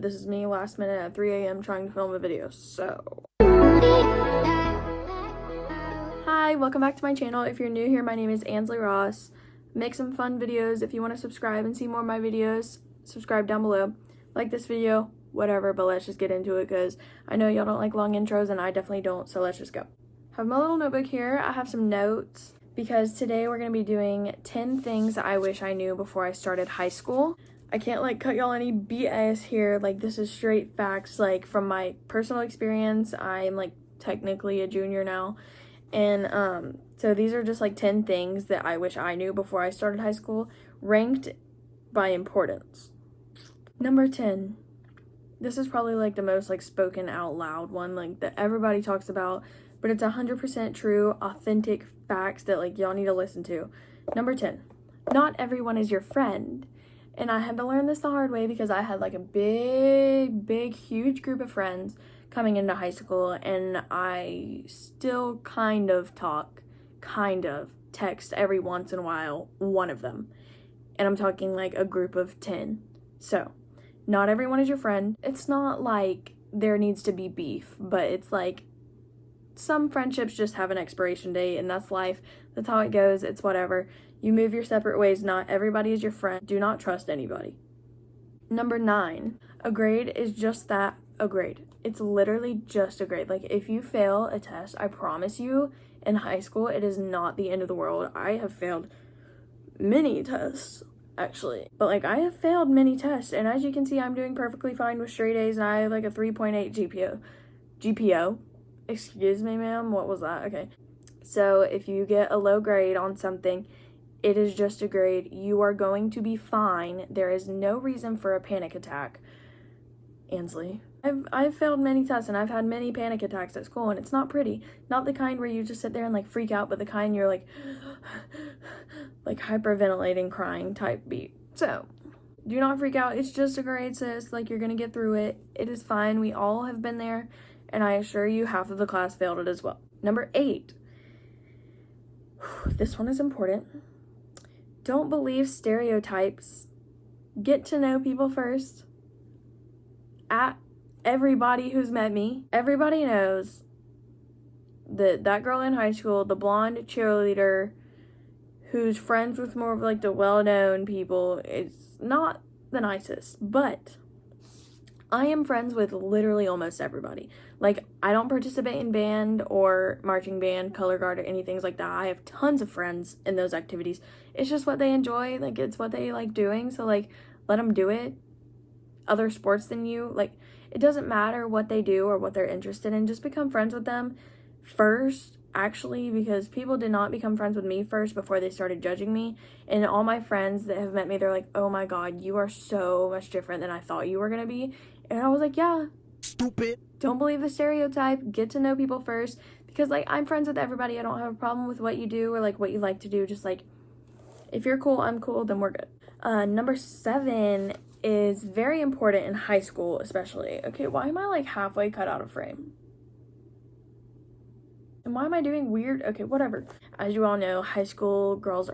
This is me last minute at 3 a.m. trying to film a video, so. Hi, welcome back to my channel. If you're new here, my name is Ansley Ross. Make some fun videos. If you want to subscribe and see more of my videos, subscribe down below. Like this video, whatever, but let's just get into it because I know y'all don't like long intros and I definitely don't, so let's just go. I have my little notebook here. I have some notes because today we're going to be doing 10 things I wish I knew before I started high school. I can't like cut y'all any BS here, like this is straight facts, like from my personal experience. I'm like technically a junior now, and so these are just like 10 things that I wish I knew before I started high school, ranked by importance. Number 10. This is probably like the most like spoken out loud one, like that everybody talks about, but it's 100% true, authentic facts that like y'all need to listen to. Number 10. Not everyone is your friend. And I had to learn this the hard way because I had like a big, huge group of friends coming into high school, and I still kind of text every once in a while one of them. And I'm talking like a group of 10. So, not everyone is your friend. It's not like there needs to be beef, but it's like some friendships just have an expiration date, and that's life. That's how it goes. It's whatever. You move your separate ways. Not everybody is your friend. Do not trust anybody. Number 9. A grade is just that, a grade. It's literally just a grade. Like if you fail a test, I promise you, in high school, it is not the end of the world. I have failed many tests, actually. But like I have failed many tests, and as you can see, I'm doing perfectly fine with straight A's, and I have like a 3.8 GPO. Excuse me, ma'am, what was that? Okay. So if you get a low grade on something, it is just a grade. You are going to be fine. There is no reason for a panic attack. Ansley. I've failed many tests, and I've had many panic attacks at school, and it's not pretty. Not the kind where you just sit there and like freak out, but the kind you're like hyperventilating, crying type beat. So do not freak out. It's just a grade, sis. Like you're gonna get through it. It is fine. We all have been there, and I assure you half of the class failed it as well. Number 8. This one is important. Don't believe stereotypes. Get to know people first. Everybody who's met me, everybody knows that that girl in high school, the blonde cheerleader who's friends with more of like the well-known people, is not the nicest, but I am friends with literally almost everybody. Like, I don't participate in band or marching band, color guard, or anything like that. I have tons of friends in those activities. It's just what they enjoy. Like, it's what they like doing. So, like, let them do it. Other sports than you. Like, it doesn't matter what they do or what they're interested in. Just become friends with them first, actually, because people did not become friends with me first before they started judging me. And all my friends that have met me, they're like, oh my God, you are so much different than I thought you were going to be. And I was like, yeah. Stupid. Don't believe the stereotype. Get to know people first. Because, like, I'm friends with everybody. I don't have a problem with what you do or, like, what you like to do. Just, like, if you're cool, I'm cool, then we're good. Number 7 is very important in high school, especially. Okay, why am I, like, halfway cut out of frame? And why am I doing weird? Okay, whatever. As you all know, high school girls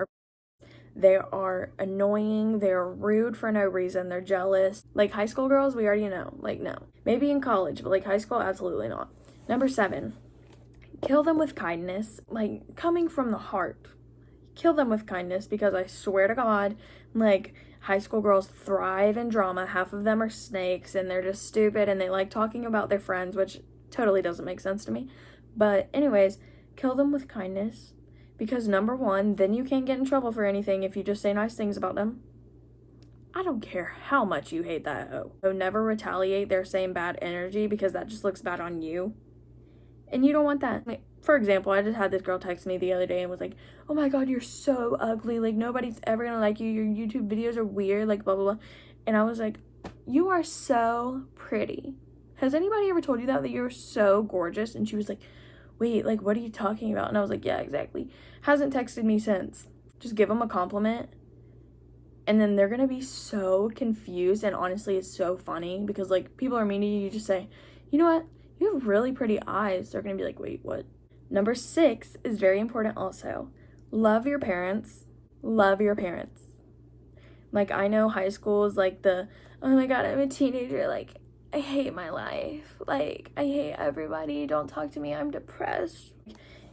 they are annoying, they're rude for no reason, they're jealous. Like high school girls, we already know, like no. Maybe in college, but like high school, absolutely not. Number 7, kill them with kindness, like coming from the heart. Kill them with kindness, because I swear to God, like high school girls thrive in drama. Half of them are snakes, and they're just stupid, and they like talking about their friends, which totally doesn't make sense to me. But anyways, kill them with kindness. Because number 1, then you can't get in trouble for anything if you just say nice things about them. I don't care how much you hate that hoe. So never retaliate their same bad energy, because that just looks bad on you. And you don't want that. Like, for example, I just had this girl text me the other day and was like, oh my God, you're so ugly. Like, nobody's ever gonna like you. Your YouTube videos are weird, like blah, blah, blah. And I was like, you are so pretty. Has anybody ever told you that you're so gorgeous? And she was like, wait, like, what are you talking about? And I was like, yeah, exactly. Hasn't texted me since. Just give them a compliment, and then they're gonna be so confused. And honestly, it's so funny because like people are mean to you. You just say, you know what? You have really pretty eyes. They're gonna be like, wait, what? Number 6 is very important also. Love your parents. Love your parents. Like, I know high school is like the, oh my god, I'm a teenager, like, I hate my life, like, I hate everybody, don't talk to me, I'm depressed.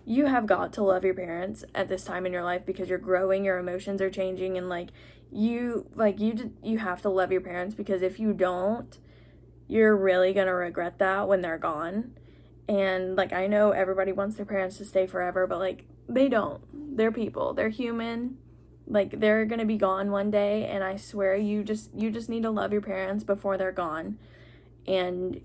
You have got to love your parents at this time in your life because you're growing, your emotions are changing, and you have to love your parents, because if you don't, you're really gonna regret that when they're gone. And like, I know everybody wants their parents to stay forever, but like, they don't. They're people, they're human, like, they're gonna be gone one day, and I swear you just need to love your parents before they're gone, and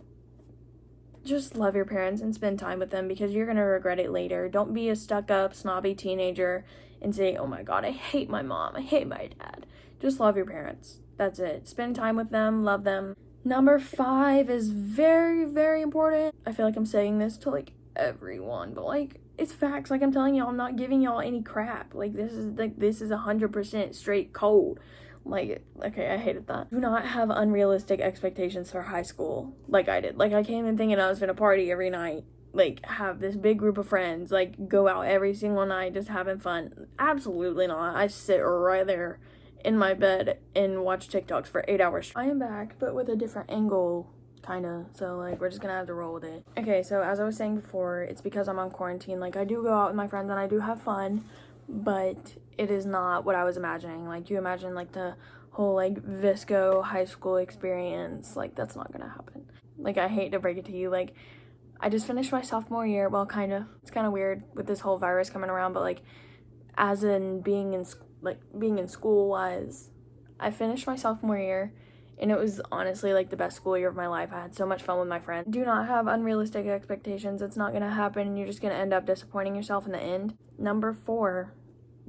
just love your parents and spend time with them, because you're gonna regret it later. Don't be a stuck-up, snobby teenager and say, oh my god, I hate my mom, I hate my dad. Just love your parents. That's it. Spend time with them, love them. Number 5 is very, very important. I feel like I'm saying this to like everyone, but like, it's facts. Like, I'm telling y'all, I'm not giving y'all any crap. Like, this is 100% straight cold. Like, okay, I hated that. Do not have unrealistic expectations for high school like I did. Like, I came in thinking I was gonna party every night, like, have this big group of friends, like, go out every single night just having fun. Absolutely not. I sit right there in my bed and watch TikToks for 8 hours. I am back, but with a different angle, kinda. So, like, we're just gonna have to roll with it. Okay, so as I was saying before, it's because I'm on quarantine. Like, I do go out with my friends and I do have fun, but it is not what I was imagining. Like, you imagine, like, the whole, like, VSCO high school experience. Like, that's not gonna happen. Like, I hate to break it to you. Like, I just finished my sophomore year. Well, kind of. It's kind of weird with this whole virus coming around, but, like, as in being in school-wise, I finished my sophomore year, and it was honestly, like, the best school year of my life. I had so much fun with my friends. Do not have unrealistic expectations. It's not gonna happen, and you're just gonna end up disappointing yourself in the end. Number 4,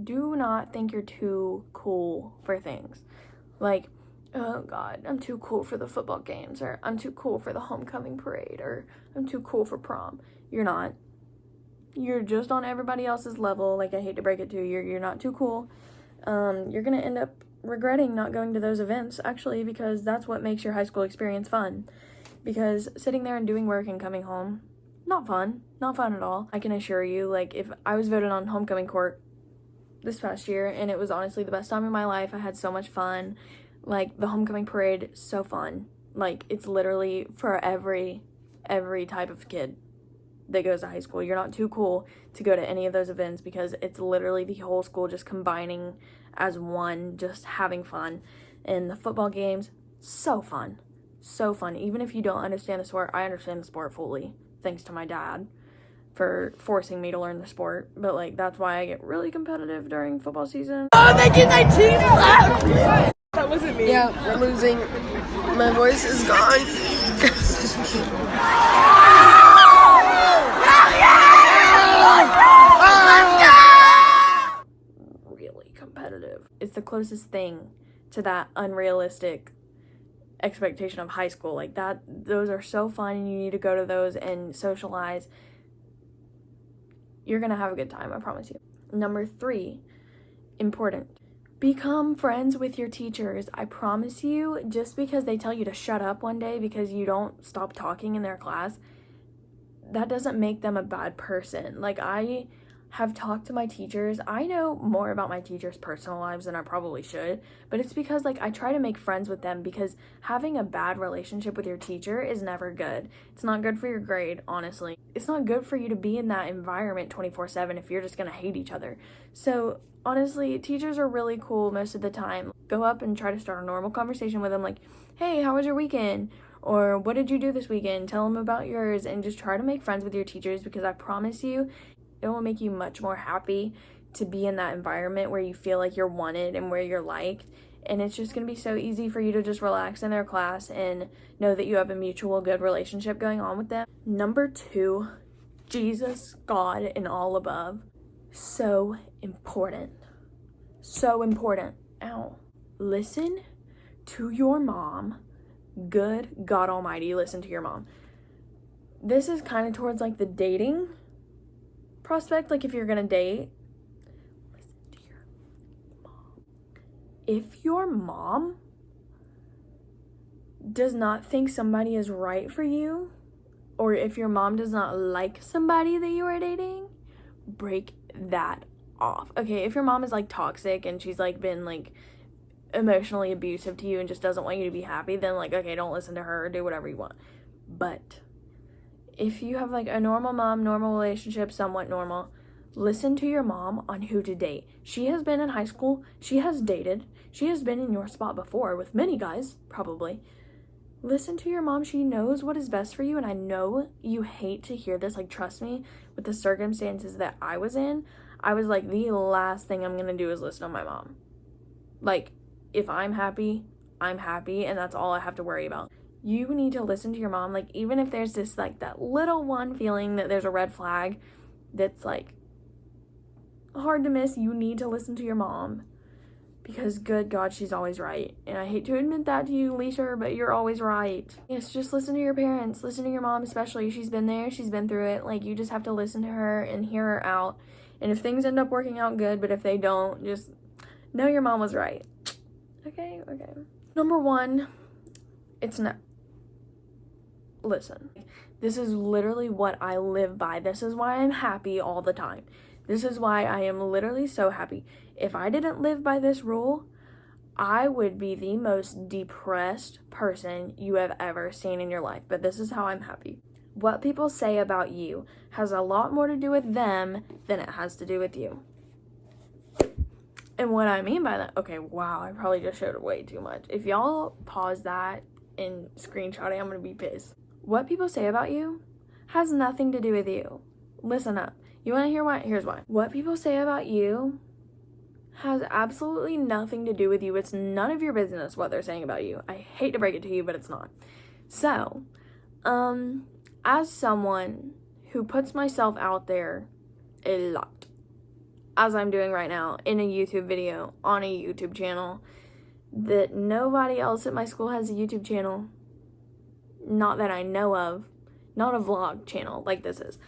do not think you're too cool for things. Like, oh god, I'm too cool for the football games, or I'm too cool for the homecoming parade, or I'm too cool for prom. You're not. You're just on everybody else's level. Like, I hate to break it to you, you're not too cool. You're gonna end up regretting not going to those events, actually, because that's what makes your high school experience fun. Because sitting there and doing work and coming home, not fun at all. I can assure you, like, if I was voted on homecoming court this past year, and it was honestly the best time of my life. I had so much fun. Like, the homecoming parade, so fun. Like, it's literally for every type of kid that goes to high school. You're not too cool to go to any of those events, because it's literally the whole school just combining as one, just having fun. And the football games, so fun. So fun. Even if you don't understand the sport, I understand the sport fully, thanks to my dad for forcing me to learn the sport. But, like, that's why I get really competitive during football season. Oh, they did 19 left! That wasn't me. Yeah, we're losing. My voice is gone. Really competitive. It's the closest thing to that unrealistic expectation of high school. Like, that, those are so fun, and you need to go to those and socialize. You're gonna have a good time, I promise you. Number 3, important. Become friends with your teachers. I promise you, just because they tell you to shut up one day because you don't stop talking in their class, that doesn't make them a bad person. Like, I have talked to my teachers. I know more about my teachers' personal lives than I probably should, but it's because, like, I try to make friends with them, because having a bad relationship with your teacher is never good. It's not good for your grade, honestly. It's not good for you to be in that environment 24/7 if you're just gonna hate each other. So, honestly, teachers are really cool most of the time. Go up and try to start a normal conversation with them, like, hey, how was your weekend? Or what did you do this weekend? Tell them about yours, and just try to make friends with your teachers, because I promise you, it will make you much more happy to be in that environment where you feel like you're wanted and where you're liked. And it's just going to be so easy for you to just relax in their class and know that you have a mutual good relationship going on with them. Number 2, Jesus, God, and all above. So important. So important. Ow. Listen to your mom. Good God Almighty, listen to your mom. This is kind of towards, like, the dating prospect. Like, if you're gonna date, listen to your mom. If your mom does not think somebody is right for you, or if your mom does not like somebody that you are dating, break that off. Okay, if your mom is, like, toxic and she's, like, been, like, emotionally abusive to you and just doesn't want you to be happy, then like, okay, don't listen to her or do whatever you want. But if you have like a normal mom, normal relationship, somewhat normal, listen to your mom on who to date. She has been in high school, she has dated, she has been in your spot before with many guys, probably. Listen to your mom. She knows what is best for you, and I know you hate to hear this. Like, trust me, with the circumstances that I was in, I was like, the last thing I'm gonna do is listen to my mom. Like, if I'm happy, and that's all I have to worry about. You need to listen to your mom. Like, even if there's this, like, that little one feeling that there's a red flag that's, like, hard to miss, you need to listen to your mom. Because, good God, she's always right. And I hate to admit that to you, Lisa, but you're always right. Yes, just listen to your parents. Listen to your mom especially. She's been there. She's been through it. Like, you just have to listen to her and hear her out. And if things end up working out, good. But if they don't, just know your mom was right. Okay. Number one, it's not... Listen. This is literally what I live by. This is why I'm happy all the time. This is why I am literally so happy. If I didn't live by this rule, I would be the most depressed person you have ever seen in your life. But this is how I'm happy. What people say about you has a lot more to do with them than it has to do with you. And what I mean by that, okay, wow, I probably just showed way too much. If y'all pause that and screenshot it, I'm gonna be pissed. What people say about you has nothing to do with you. Listen up. You want to hear why? Here's why. What people say about you has absolutely nothing to do with you. It's none of your business what they're saying about you. I hate to break it to you, but it's not. So, as someone who puts myself out there a lot, as I'm doing right now in a YouTube video on a YouTube channel, that nobody else at my school has a YouTube channel, not that I know of, not a vlog channel like this is,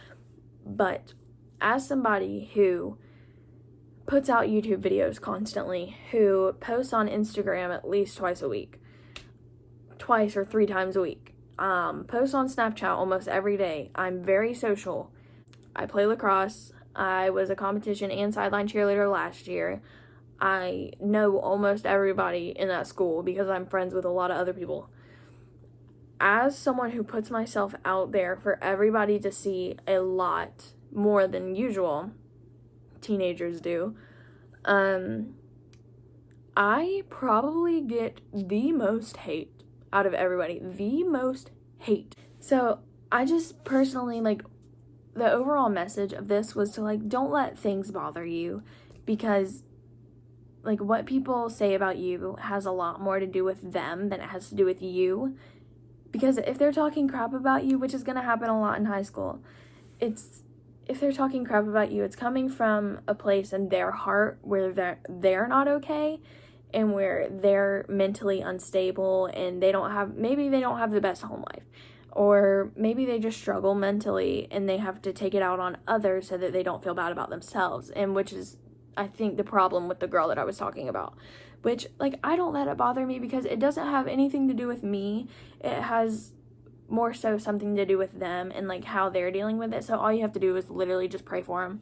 but as somebody who puts out YouTube videos constantly, who posts on Instagram at least twice or 3 times a week, posts on Snapchat almost every day. I'm very social. I play lacrosse. I was a competition and sideline cheerleader last year. I know almost everybody in that school because I'm friends with a lot of other people. As someone who puts myself out there for everybody to see a lot more than usual, teenagers do, I probably get the most hate out of everybody. The most hate. So I just personally, like, the overall message of this was to, like, don't let things bother you, because, like, what people say about you has a lot more to do with them than it has to do with you. Because if they're talking crap about you, which is going to happen a lot in high school, if they're talking crap about you, it's coming from a place in their heart where they're not okay, and where they're mentally unstable, and maybe they don't have the best home life, or maybe they just struggle mentally and they have to take it out on others so that they don't feel bad about themselves, and which is, I think, the problem with the girl that I was talking about. Which, like, I don't let it bother me because it doesn't have anything to do with me. It has more so something to do with them and, like, how they're dealing with it. So all you have to do is literally just pray for them.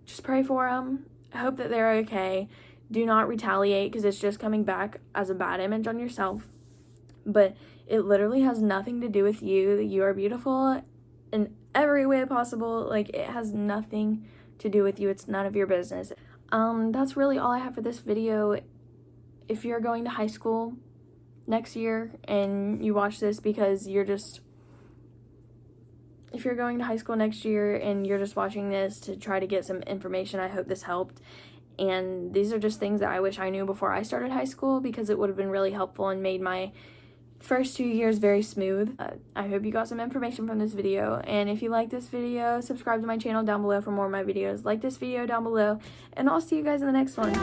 Just pray for them. Hope that they're okay. Do not retaliate, because it's just coming back as a bad image on yourself. But it literally has nothing to do with you. You are beautiful in every way possible. Like, it has nothing to do with you. It's none of your business. That's really all I have for this video. If you're going to high school next year and you watch this because if you're going to high school next year and you're just watching this to try to get some information, I hope this helped. And these are just things that I wish I knew before I started high school, because it would have been really helpful and made my first 2 years very smooth. I hope you got some information from this video, and if you like this video, subscribe to my channel down below for more of my videos. Like this video down below, and I'll see you guys in the next one.